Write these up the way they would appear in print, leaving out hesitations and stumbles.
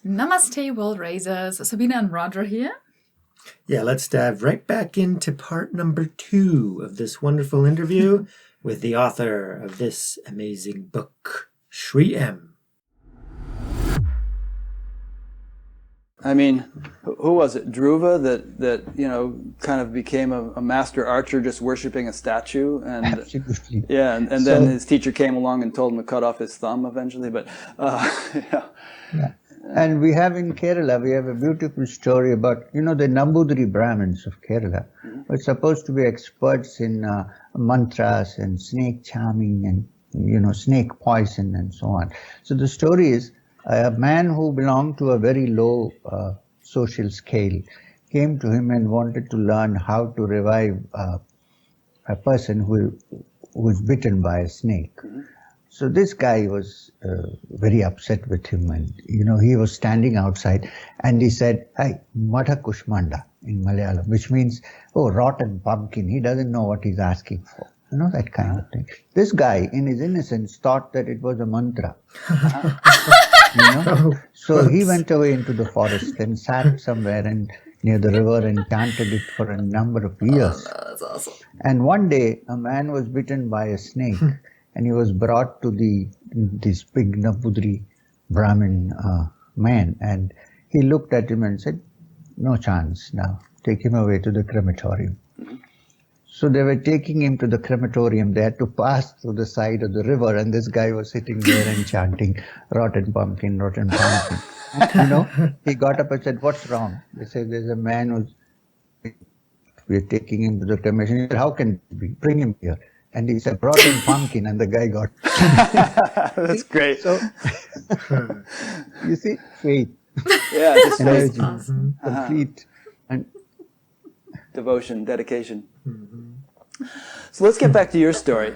Namaste, world raisers. Sabina and Roger here. Yeah, let's dive right back into part number 2 of this wonderful interview with the author of this amazing book, Sri M. I mean, who was it? Dhruva that kind of became a master archer just worshiping a statue, and absolutely, yeah, and then his teacher came along and told him to cut off his thumb eventually. But yeah. And we have in Kerala, we have a beautiful story about the Nambudiri Brahmins of Kerala. Were supposed to be experts in mantras and snake charming and snake poison and so on. So the story is, a man who belonged to a very low social scale came to him and wanted to learn how to revive a person who was bitten by a snake. So this guy was very upset with him, and he was standing outside and he said, "Hey, Mata Kushmanda," in Malayalam, which means, "Oh, rotten pumpkin." He doesn't know what he's asking for. That kind of thing. This guy, in his innocence, thought that it was a mantra. So he went away into the forest and sat somewhere near the river and chanted it for a number of years. Oh, that's awesome. And one day, a man was bitten by a snake, and he was brought to this big Nambudiri Brahmin man, and he looked at him and said, "No chance now, take him away to the crematorium." So they were taking him to the crematorium. They had to pass through the side of the river, and this guy was sitting there and chanting, "Rotten pumpkin, rotten pumpkin." He got up and said, "What's wrong?" They said, "There's a man we're taking him to the cremation." He said, "How can it be? Bring him here." And he said, "Rotten pumpkin," and the guy got. That's great. So, you see, faith. Yeah, just energy, awesome. complete, and devotion, dedication. So let's get back to your story.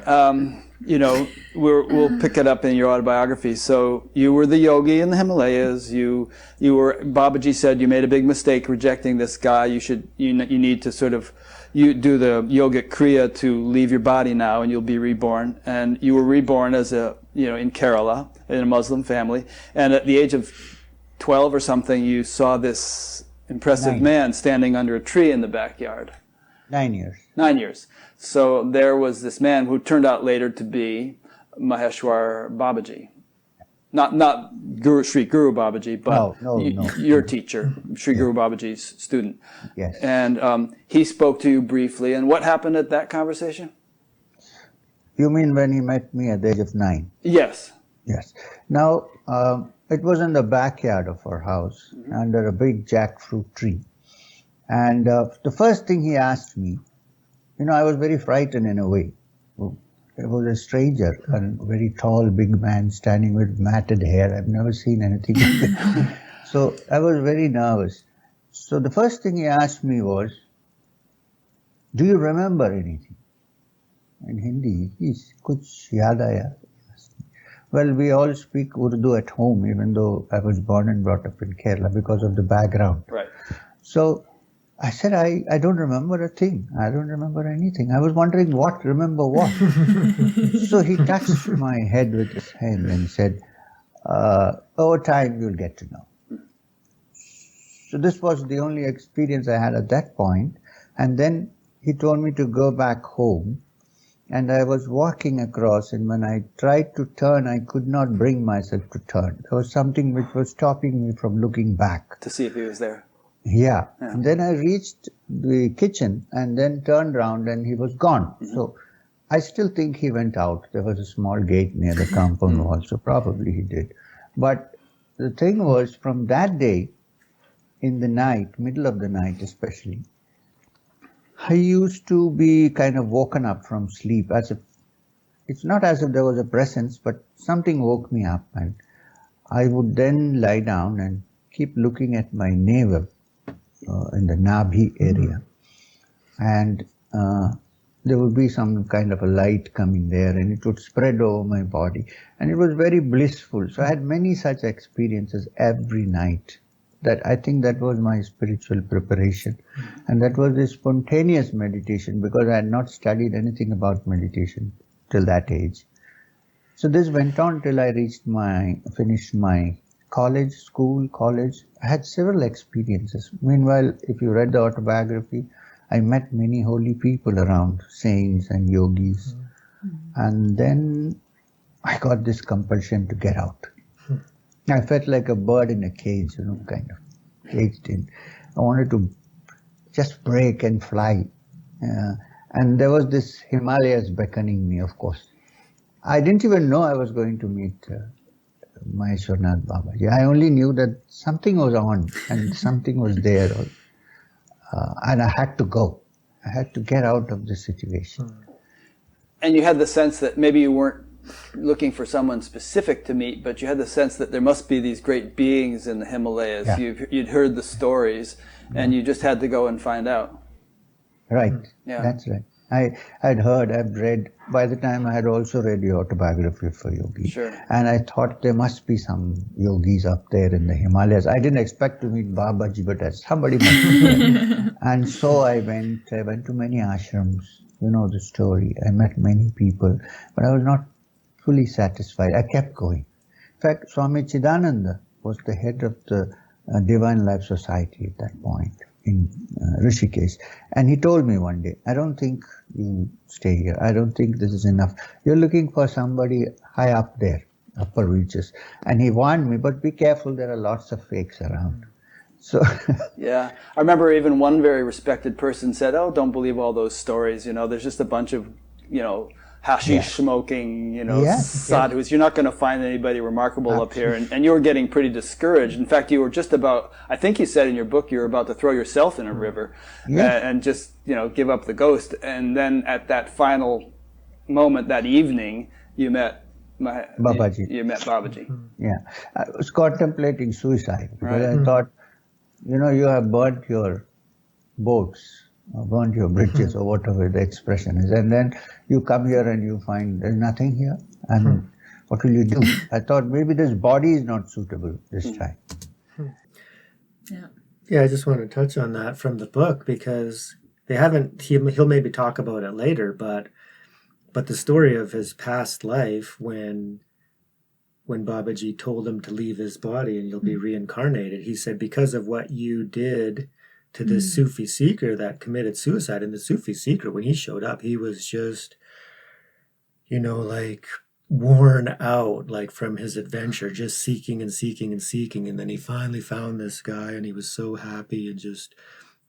We'll pick it up in your autobiography. So you were the yogi in the Himalayas. You were. Babaji said you made a big mistake rejecting this guy. You need to you do the yogic kriya to leave your body now, and you'll be reborn. And you were reborn as in Kerala in a Muslim family. And at the age of 12 or something, you saw this impressive man standing under a tree in the backyard. 9 years. 9 years. So there was this man who turned out later to be Maheshwar Babaji. Not Sri Guru Babaji, but your teacher, Sri Guru Babaji's student. Yes. And he spoke to you briefly. And what happened at that conversation? You mean when he met me at the age of 9? Yes. Yes. Now, it was in the backyard of our house, under a big jackfruit tree. And the first thing he asked me, I was very frightened in a way. It was a stranger, a very tall, big man standing with matted hair. I've never seen anything like that. So I was very nervous. So the first thing he asked me was, "Do you remember anything?" In Hindi, "Kuch yaad aaya?" Well, we all speak Urdu at home, even though I was born and brought up in Kerala because of the background. Right. So I said, I don't remember a thing. I don't remember anything. I was wondering remember what? So he touched my head with his hand and said, "Over time you'll get to know." So this was the only experience I had at that point. And then he told me to go back home. And I was walking across, and when I tried to turn, I could not bring myself to turn. There was something which was stopping me from looking back. To see if he was there. Yeah. And then I reached the kitchen and then turned around and he was gone. So I still think he went out. There was a small gate near the compound wall, so probably he did. But the thing was, from that day, in the night, middle of the night especially, I used to be kind of woken up from sleep, it's not as if there was a presence, but something woke me up, and I would then lie down and keep looking at my navel in the Nabhi area. And there would be some kind of a light coming there, and it would spread over my body. And it was very blissful. So I had many such experiences every night. That I think that was my spiritual preparation. And that was a spontaneous meditation, because I had not studied anything about meditation till that age. So this went on till I finished my college, school, college. I had several experiences. Meanwhile, if you read the autobiography, I met many holy people around, saints and yogis. And then I got this compulsion to get out. I felt like a bird in a cage, kind of caged in. I wanted to just break and fly. And there was this Himalayas beckoning me, of course. I didn't even know I was going to meet Maheshwarnath Babaji. I only knew that something was on and something was there. And I had to go. I had to get out of the situation. And you had the sense that maybe you weren't looking for someone specific to meet, but you had the sense that there must be these great beings in the Himalayas. Yeah. You'd heard the stories, and you just had to go and find out. Right. Yeah. That's right. I'd heard, I'd read, by the time I had also read the Autobiography of Sri Yogi. Sure. And I thought there must be some yogis up there in the Himalayas. I didn't expect to meet Babaji, but somebody must be there. And so I went to many ashrams. You know the story. I met many people, but I was not fully satisfied. I kept going. In fact, Swami Chidananda was the head of the Divine Life Society at that point in Rishikesh. And he told me one day, I don't think you stay here. I don't think this is enough. You're looking for somebody high up there, upper reaches. And he warned me, but be careful, there are lots of fakes around. So Yeah. I remember even one very respected person said, oh, don't believe all those stories. There's just a bunch of, hashish smoking, sadhus. You're not going to find anybody remarkable up here. And you were getting pretty discouraged. In fact, you were just about, I think you said in your book, you were about to throw yourself in a river and just, give up the ghost. And then at that final moment that evening, you met Babaji. You met Babaji. Yeah. I was contemplating suicide because Right. I thought, you have burnt your boats, or burnt your bridges, or whatever the expression is, and then you come here and you find there's nothing here, and what will you do? I thought maybe this body is not suitable this time. Yeah, I just want to touch on that from the book because they haven't. He'll maybe talk about it later, but the story of his past life when Babaji told him to leave his body and you'll be reincarnated, he said, because of what you did to this Sufi seeker that committed suicide. And the Sufi seeker, when he showed up, he was just, like worn out, like from his adventure, just seeking and seeking and seeking. And then he finally found this guy and he was so happy and just,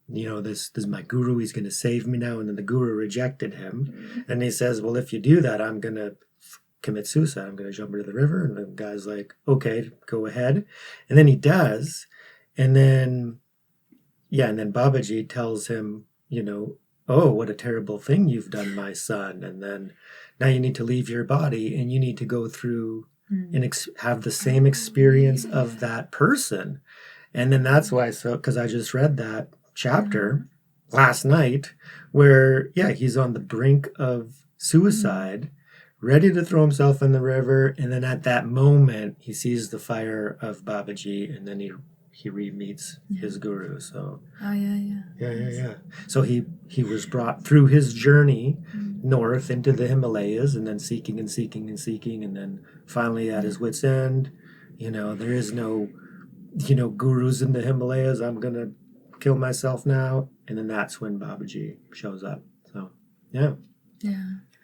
this is my guru, he's going to save me now. And then the guru rejected him. And he says, well, if you do that, I'm going to commit suicide. I'm going to jump into the river. And the guy's like, okay, go ahead. And then he does. And then Babaji tells him, oh, what a terrible thing you've done, my son. And then now you need to leave your body and you need to go through and have the same experience of that person. And then that's why, because I just read that chapter last night where, he's on the brink of suicide, ready to throw himself in the river. And then at that moment, he sees the fire of Babaji and then he re-meets his guru. So so he was brought through his journey north into the Himalayas and then seeking and seeking and seeking, and then finally at his wit's end, there is no gurus in the Himalayas, I'm gonna kill myself now. And then that's when Babaji shows up. So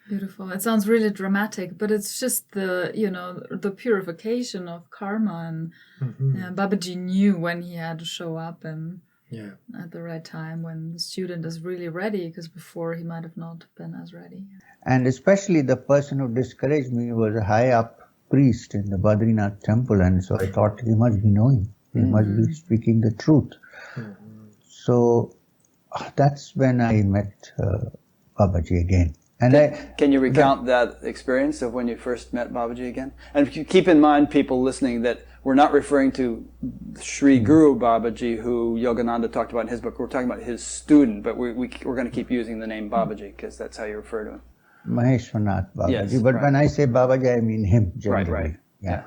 Beautiful. It sounds really dramatic, but it's just the purification of karma, and Babaji knew when he had to show up and at the right time when the student is really ready, because before he might have not been as ready. And especially the person who discouraged me was a high up priest in the Badrinath temple, and so I thought he must be knowing, he must be speaking the truth. So that's when I met Babaji again. And Can you recount that experience of when you first met Babaji again? And keep in mind, people listening, that we're not referring to Sri Guru Babaji, who Yogananda talked about in his book. We're talking about his student, but we're going to keep using the name Babaji because that's how you refer to him. Maheshwarnath Babaji. Yes, but when I say Babaji, I mean him generally. Right. Yeah.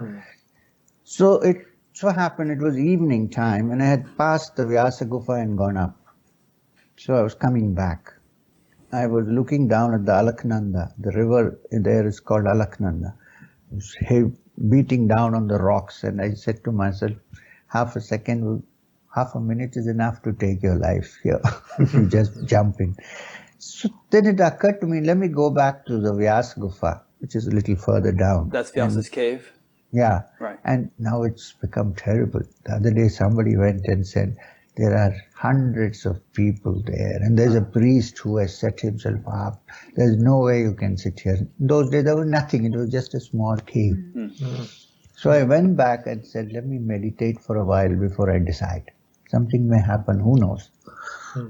So it so happened it was evening time and I had passed the Vyasa Gufa and gone up. So I was coming back. I was looking down at the Alaknanda. The river there is called Alaknanda. It's beating down on the rocks, and I said to myself, half a minute is enough to take your life here if you just jump in. So then it occurred to me, let me go back to the Vyas Gufa, which is a little further down. That's Vyasa's cave? Yeah. Right. And now it's become terrible. The other day somebody went and said, there are hundreds of people there, and there's a priest who has set himself up. There's no way you can sit here. In those days there was nothing, it was just a small cave. So I went back and said, let me meditate for a while before I decide. Something may happen, who knows.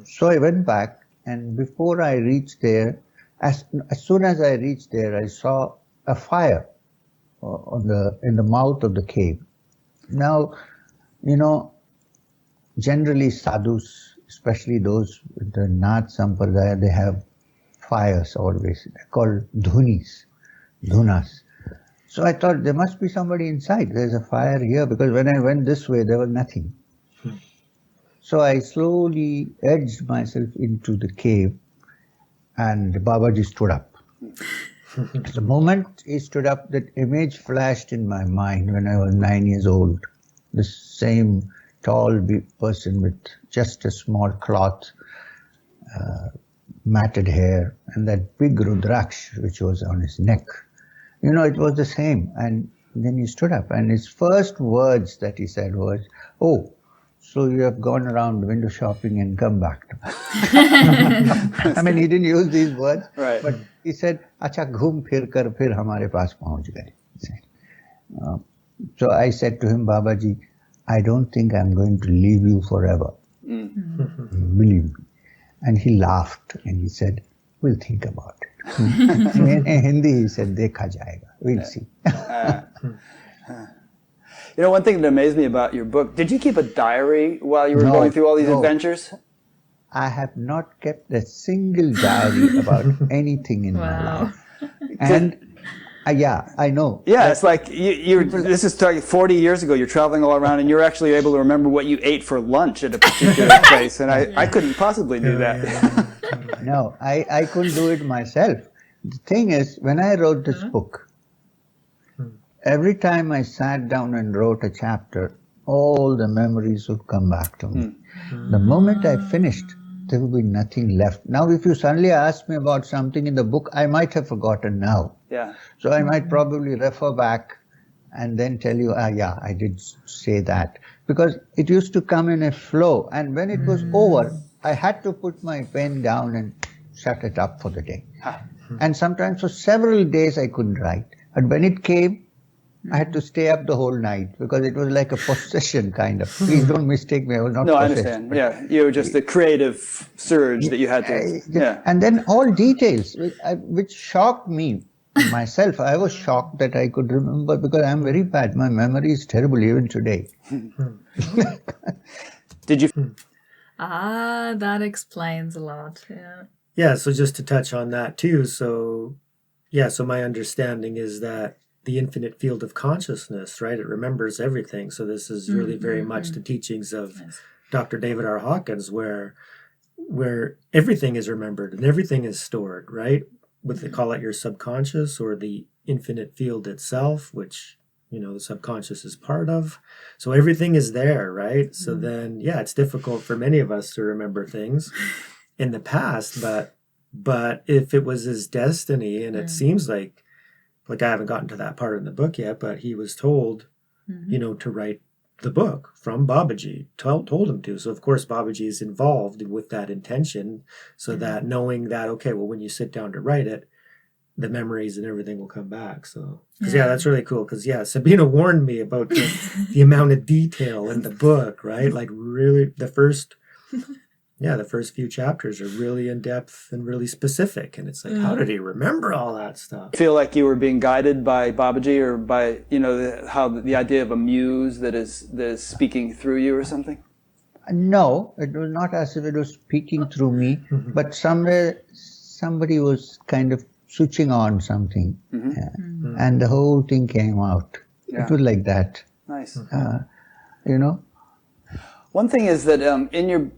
So I went back, and before I reached there, as soon as I reached there, I saw a fire in the mouth of the cave. Now, generally sadhus, especially those with the Nath Sampradaya, they have fires always. They're called dhunas. So I thought there must be somebody inside. There's a fire here, because when I went this way, there was nothing. So I slowly edged myself into the cave, and Babaji stood up. The moment he stood up, that image flashed in my mind when I was 9 years old. The same tall person with just a small cloth, matted hair, and that big Rudraksh which was on his neck. It was the same. And then he stood up, and his first words that he said was, "Oh, so you have gone around window shopping and come back to me." I mean, he didn't use these words, right. But he said, "Acha ghum phir kar phir hamare paas pahunch gaye." So I said to him, "Babaji, I don't think I'm going to leave you forever. Believe me." And he laughed and he said, "We'll think about it." In Hindi he said, "Dekha jayega." We'll see. One thing that amazed me about your book, did you keep a diary while you were going through all these adventures? I have not kept a single diary about anything in my life. And yeah, I know. Yeah, it's like this is 40 years ago. You're traveling all around, and you're actually able to remember what you ate for lunch at a particular place. And I couldn't possibly do that. No, I couldn't do it myself. The thing is, when I wrote this book, every time I sat down and wrote a chapter, all the memories would come back to me. The moment I finished, there would be nothing left. Now, if you suddenly ask me about something in the book, I might have forgotten now. Yeah. So I might probably refer back and then tell you, yeah, I did say that. Because it used to come in a flow. And when it was over, I had to put my pen down and shut it up for the day. And sometimes for several days I couldn't write. But when it came, I had to stay up the whole night because it was like a possession kind of. Please don't mistake me, I was not possessed. No, I understand. Yeah, you were just the creative surge that you had to. Yeah. And then all details, which shocked me myself. I was shocked that I could remember, because I'm very bad. My memory is terrible even today. Did you? That explains a lot. Yeah. Yeah, so just to touch on that too. So my understanding is that the infinite field of consciousness, right? It remembers everything. So this is really very much the teachings of Dr. David R. Hawkins, where everything is remembered and everything is stored, right? What they call it your subconscious, or the infinite field itself, which, the subconscious is part of. So everything is there, right? So then, it's difficult for many of us to remember things in the past, but if it was his destiny, and it seems like I haven't gotten to that part in the book yet, but he was told, to write the book from Babaji, told him to. So of course Babaji is involved with that intention, so that knowing that, okay, well, when you sit down to write it, the memories and everything will come back. So, that's really cool. Because Sabina warned me about the amount of detail in the book, right? Like really the first few chapters are really in depth and really specific. And it's like, how did he remember all that stuff? Feel like you were being guided by Babaji, or by, how the idea of a muse that is speaking through you or something? No, it was not as if it was speaking through me, but somewhere somebody was kind of switching on something, and the whole thing came out. Yeah. It was like that. Nice. You know? One thing is that in your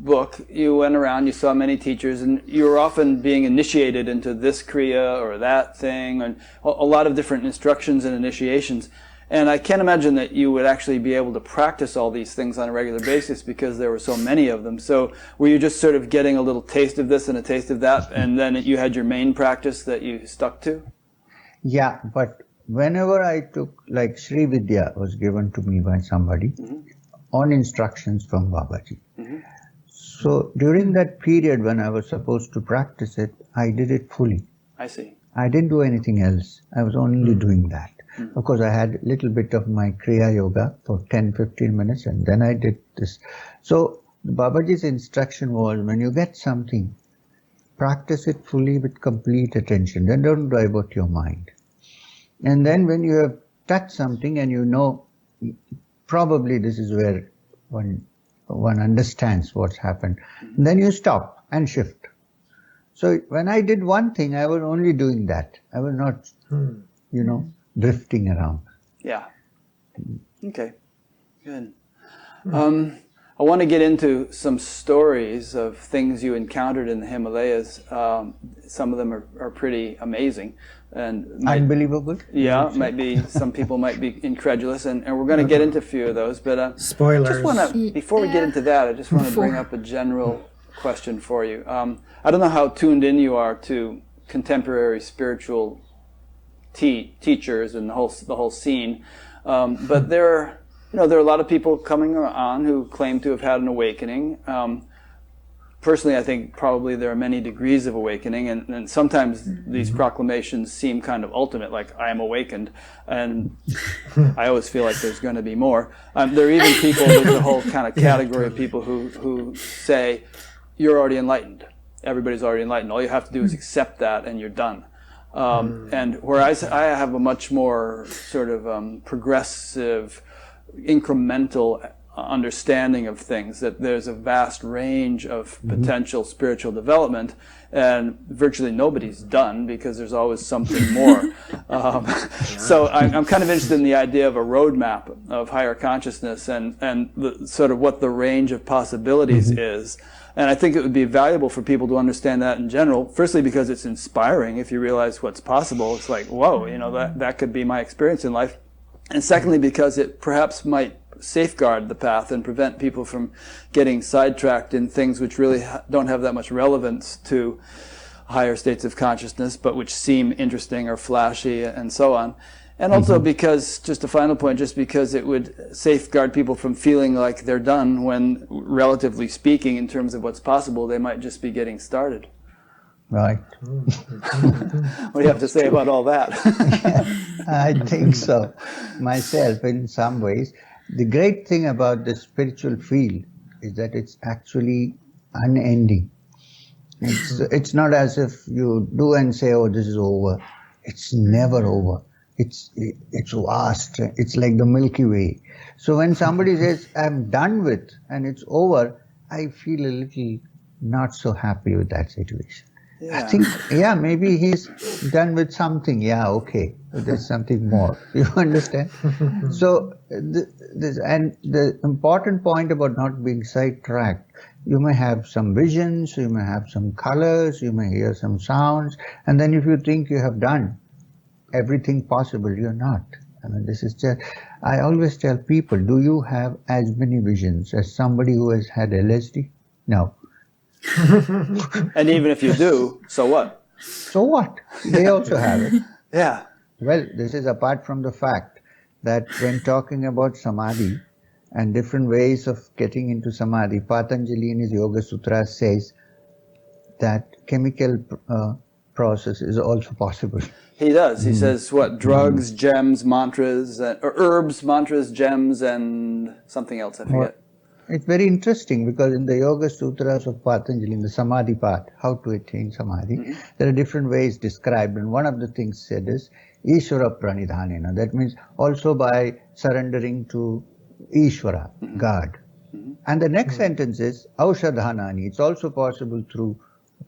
book, you went around, you saw many teachers, and you were often being initiated into this Kriya or that thing, and a lot of different instructions and initiations. And I can't imagine that you would actually be able to practice all these things on a regular basis because there were so many of them. So were you just sort of getting a little taste of this and a taste of that, and then you had your main practice that you stuck to? Yeah, but whenever I took, like Sri Vidya was given to me by somebody on instructions from Babaji. So during that period when I was supposed to practice it, I did it fully. I see. I didn't do anything else. I was only doing that. Of course, I had a little bit of my Kriya Yoga for 10-15 minutes, and then I did this. So Babaji's instruction was, when you get something, practice it fully with complete attention. Then don't divert your mind. And then when you have touched something and you know, probably this is where one understands what's happened, then you stop and shift. So when I did one thing, I was only doing that. I was not, drifting around. Yeah. Okay. Good. I want to get into some stories of things you encountered in the Himalayas. Some of them are pretty amazing. And unbelievable. Yeah, might be. Some people might be incredulous, and we're going to get into a few of those. But spoilers. Just want to, before we get into that, I just want to bring up a general question for you. I don't know how tuned in you are to contemporary spiritual teachers and the whole scene, but there are a lot of people coming on who claim to have had an awakening. Personally, I think probably there are many degrees of awakening, and sometimes these proclamations seem kind of ultimate, like I am awakened, and I always feel like there's going to be more. There are even people, there's a whole kind of category of people who say, you're already enlightened. Everybody's already enlightened. All you have to do is accept that and you're done. And whereas I have a much more sort of progressive, incremental understanding of things, that there's a vast range of potential spiritual development, and virtually nobody's done because there's always something more. So I'm kind of interested in the idea of a roadmap of higher consciousness and the, sort of what the range of possibilities is. And I think it would be valuable for people to understand that in general. Firstly, because it's inspiring if you realize what's possible. It's like, whoa, that could be my experience in life. And secondly, because it perhaps might safeguard the path and prevent people from getting sidetracked in things which really don't have that much relevance to higher states of consciousness, but which seem interesting or flashy and so on. And also because, just a final point, just because it would safeguard people from feeling like they're done when, relatively speaking, in terms of what's possible, they might just be getting started. Right. What do you have to say about all that? I think so, myself, in some ways. The great thing about the spiritual field is that it's actually unending. It's not as if you do and say, oh, this is over. It's never over. It's vast. It's like the Milky Way. So when somebody says, I'm done with, and it's over, I feel a little not so happy with that situation. Yeah. I think, maybe he's done with something. Yeah, okay. But there's something more. You understand? So, the important point about not being sidetracked, you may have some visions, you may have some colors, you may hear some sounds, and then if you think you have done everything possible, you're not. I mean, this is just, I always tell people, do you have as many visions as somebody who has had LSD? No. And even if you do, so what? So what? They also have it. Yeah. Well, this is apart from the fact that when talking about samadhi and different ways of getting into samadhi, Patanjali in his Yoga Sutra says that chemical process is also possible. He does. He says, what, drugs, gems, mantras, or herbs, mantras, gems, and something else, I forget. It's very interesting because in the Yoga Sutras of Patanjali, in the Samadhi part, how to attain Samadhi, there are different ways described, and one of the things said is Ishvara Pranidhanena. That means also by surrendering to Ishvara, God. And the next sentence is Aushadhanani. It's also possible through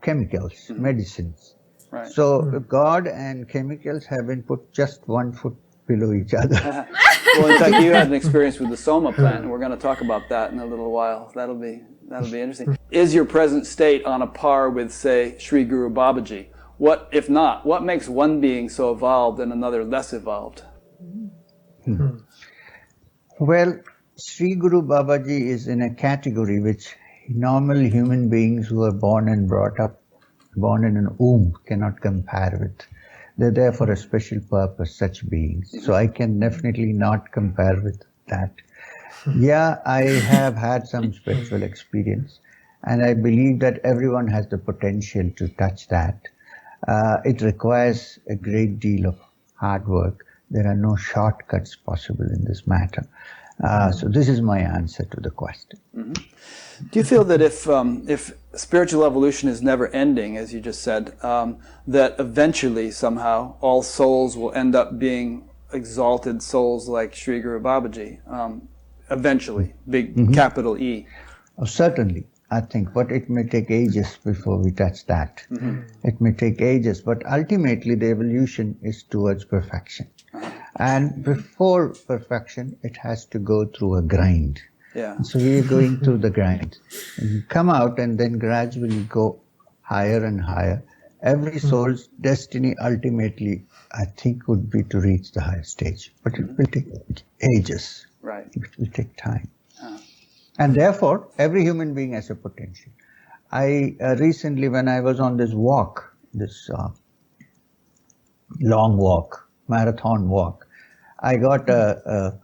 chemicals, medicines. Right. So God and chemicals have been put just 1 foot below each other. Well, in fact, you had an experience with the Soma plant, and we're going to talk about that in a little while. That'll be That'll be interesting. Is your present state on a par with, say, Sri Guru Babaji? What, if not, what makes one being so evolved and another less evolved? Well, Sri Guru Babaji is in a category which normal human beings who are born and brought up, born in an womb, cannot compare with. They're there for a special purpose, such beings. So I can definitely not compare with that. Yeah, I have had some spiritual experience, and I believe that everyone has the potential to touch that. It requires a great deal of hard work. There are no shortcuts possible in this matter. So this is my answer to the question. Mm-hmm. Do you feel that if spiritual evolution is never ending, as you just said, that eventually somehow all souls will end up being exalted souls like Sri Guru Babaji? Eventually, big capital E. Oh, certainly, I think, but it may take ages before we touch that. It may take ages, but ultimately the evolution is towards perfection. And before perfection, it has to go through a grind. Yeah. So we are going through the grind. And you come out and then gradually go higher and higher. Every soul's destiny ultimately, I think, would be to reach the higher stage. But it will take ages. Right. It will take time. And therefore, every human being has a potential. I recently, when I was on this walk, this long walk, marathon walk, I got the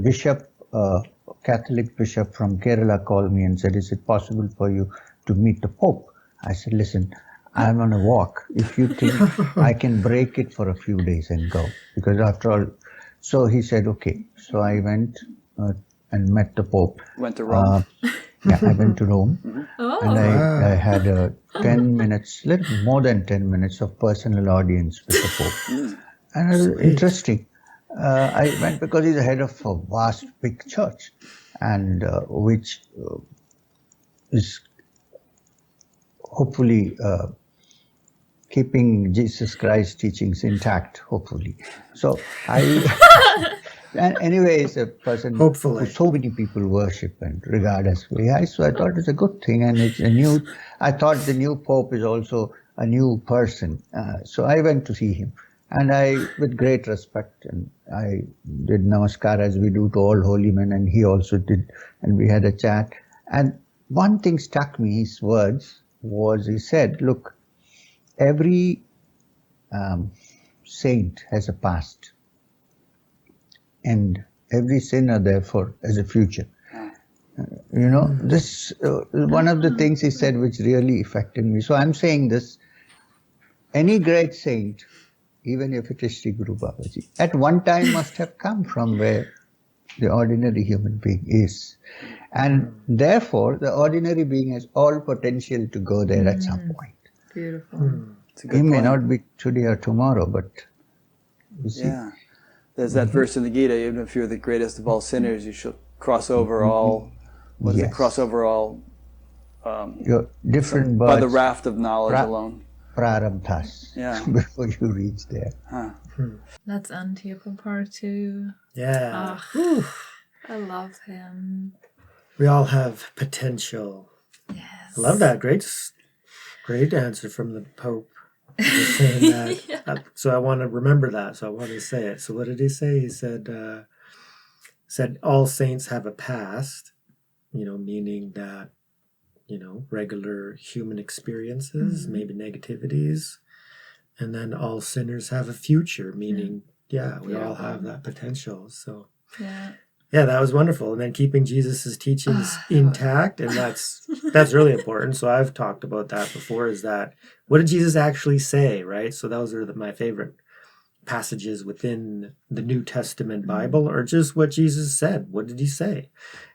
bishop, Catholic bishop from Kerala called me and said, "Is it possible for you to meet the Pope?" I said, "Listen, I'm on a walk. If you think I can break it for a few days and go, because after all," so he said, "Okay." So I went and met the Pope. Went to Rome. Yeah, I went to Rome. And I had 10 minutes, little more than 10 minutes of personal audience with the Pope. And it was interesting. I went because he's the head of a vast, big church, and which is hopefully keeping Jesus Christ's teachings intact, hopefully. So and anyway, it's a person who so many people worship and regard as very high. So I thought it's a good thing, and it's I thought the new Pope is also a new person. So I went to see him. And with great respect, and I did namaskar as we do to all holy men, and he also did, and we had a chat. And one thing struck me, his words, was he said, "Look, every saint has a past, and every sinner, therefore, has a future." This one of the things he said which really affected me. So I'm saying this, any great saint, even if it is Sri Guru Babaji, at one time must have come from where the ordinary human being is. And therefore, the ordinary being has all potential to go there at some point. Beautiful. He may not be today or tomorrow, but you see. Yeah. There's that verse in the Gita, even if you're the greatest of all sinners, you shall cross over all, cross over all, your different births, by the raft of knowledge alone. Prarabdhas, before you reach there. Let's end here for part 2. Yeah. I love him. We all have potential. Yes. I love that. Great answer from the Pope. Just saying that. So I want to remember that. So I want to say it. So what did he say? He said all saints have a past, meaning that, regular human experiences, maybe negativities. And then all sinners have a future, meaning, we all have that potential. So, that was wonderful. And then keeping Jesus's teachings intact, and that's really important. So I've talked about that before, is that, what did Jesus actually say, right? So those are my favorite passages within the New Testament Bible, or just what Jesus said. What did he say?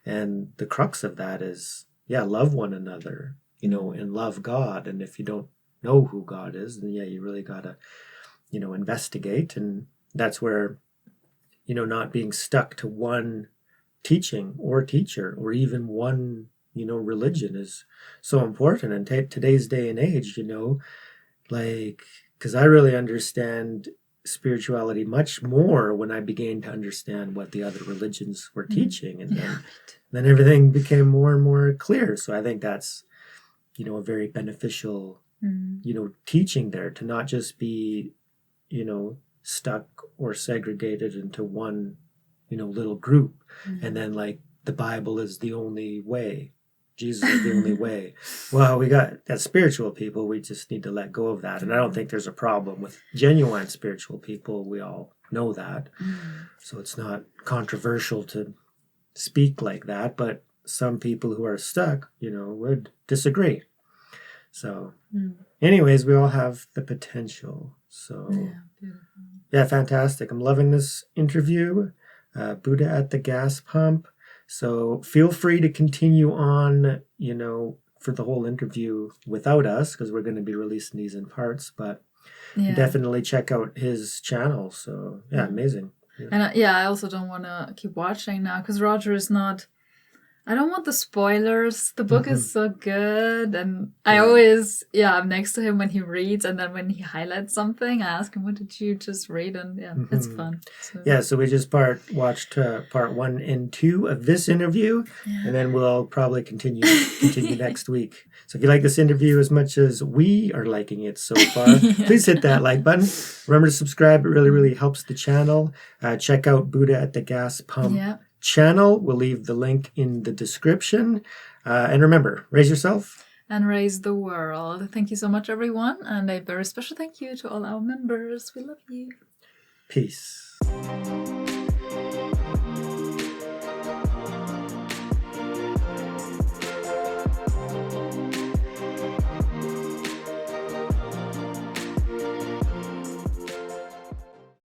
And the crux of that is, love one another, and love God. And if you don't know who God is, then you really got to, investigate. And that's where, not being stuck to one teaching or teacher or even one, religion is so important. And today's day and age, because I really understand, spirituality much more when I began to understand what the other religions were teaching. And then everything became more and more clear. So I think that's, you know, a very beneficial, you know, teaching there, to not just be, you know, stuck or segregated into one, you know, little group. And then like the Bible is the only way. Jesus is the only way. Well, we got that spiritual people. We just need to let go of that. And I don't think there's a problem with genuine spiritual people. We all know that. So it's not controversial to speak like that. But some people who are stuck, you know, would disagree. So anyways, we all have the potential. So yeah, fantastic. I'm loving this interview. Buddha at the gas pump. So feel free to continue on, you know, for the whole interview without us, because we're going to be releasing these in parts, but definitely check out his channel. So yeah, amazing. Yeah. And I also don't want to keep watching now, because Roger is not, I don't want the spoilers. The book is so good. And I always, I'm next to him when he reads. And then when he highlights something, I ask him, what did you just read? And it's fun. So. So we just watched part 1 and 2 of this interview. And then we'll probably continue next week. So if you like this interview as much as we are liking it so far, please hit that like button. Remember to subscribe. It really, really helps the channel. Check out Buddha at the Gas Pump channel. We'll leave the link in the description. And remember, raise yourself and raise the world. Thank you so much, everyone. And a very special thank you to all our members. We love you. Peace.